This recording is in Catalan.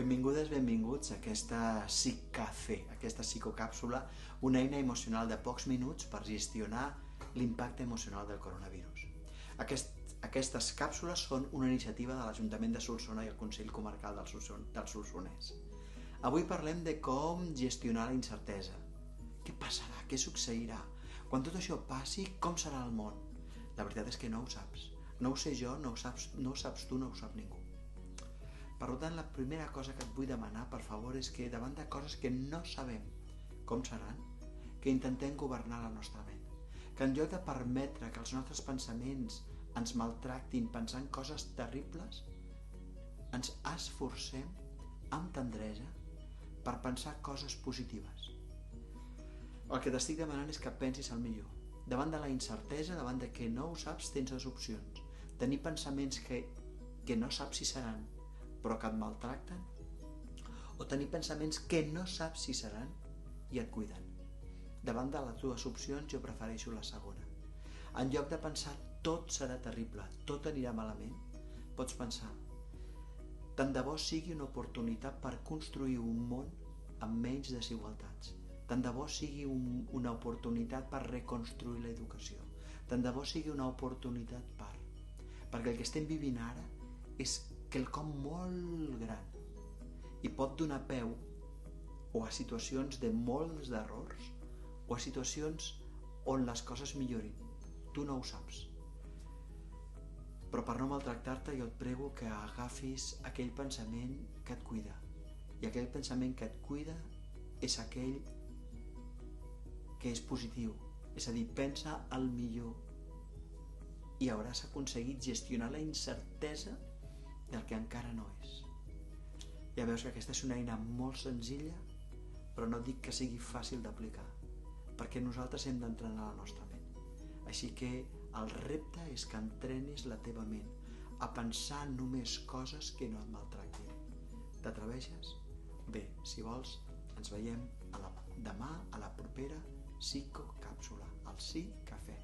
Benvingudes, benvinguts a aquesta psicafé, aquesta psicocàpsula, una eina emocional de pocs minuts per gestionar l'impacte emocional del coronavirus. Aquestes càpsules són una iniciativa de l'Ajuntament de Solsona i el Consell Comarcal del Solsonès. Avui parlem de com gestionar la incertesa. Què passarà? Què succeirà? Quan tot això passi, com serà el món? La veritat és que no ho saps. No ho sé jo, no ho saps tu, no ho sap ningú. Per tant, la primera cosa que et vull demanar, per favor, és que davant de coses que no sabem com seran, que intentem governar la nostra ment. Que en lloc de permetre que els nostres pensaments ens maltractin pensant coses terribles, ens esforcem amb tendresa per pensar coses positives. El que t'estic demanant és que pensis el millor. Davant de la incertesa, davant de que no ho saps, tens dues opcions. Tenir pensaments que no saps si seran, però que et maltracten, o tenir pensaments que no saps si seran i et cuiden. Davant de les dues opcions jo prefereixo la segona. En lloc de pensar tot serà terrible, tot anirà malament, pots pensar tant de bo sigui una oportunitat per construir un món amb menys desigualtats. Tant de bo sigui una oportunitat per reconstruir l'educació. Tant de bo sigui una oportunitat perquè el que estem vivint ara és quelcom molt gran i pot donar peu o a situacions de molts d'errors o a situacions on les coses millorin. Tu no ho saps. Però per no maltractar-te jo et prego que agafis aquell pensament que et cuida. I aquell pensament que et cuida és aquell que és positiu. És a dir, pensa el millor i hauràs aconseguit gestionar la incertesa del que encara no és. Ja veus que aquesta és una eina molt senzilla, però no dic que sigui fàcil d'aplicar, perquè nosaltres hem d'entrenar la nostra ment. Així que el repte és que entrenis la teva ment a pensar només coses que no et maltractin. T'atreveixes? Bé, si vols, ens veiem demà a la propera psicocàpsula, al Psicafé.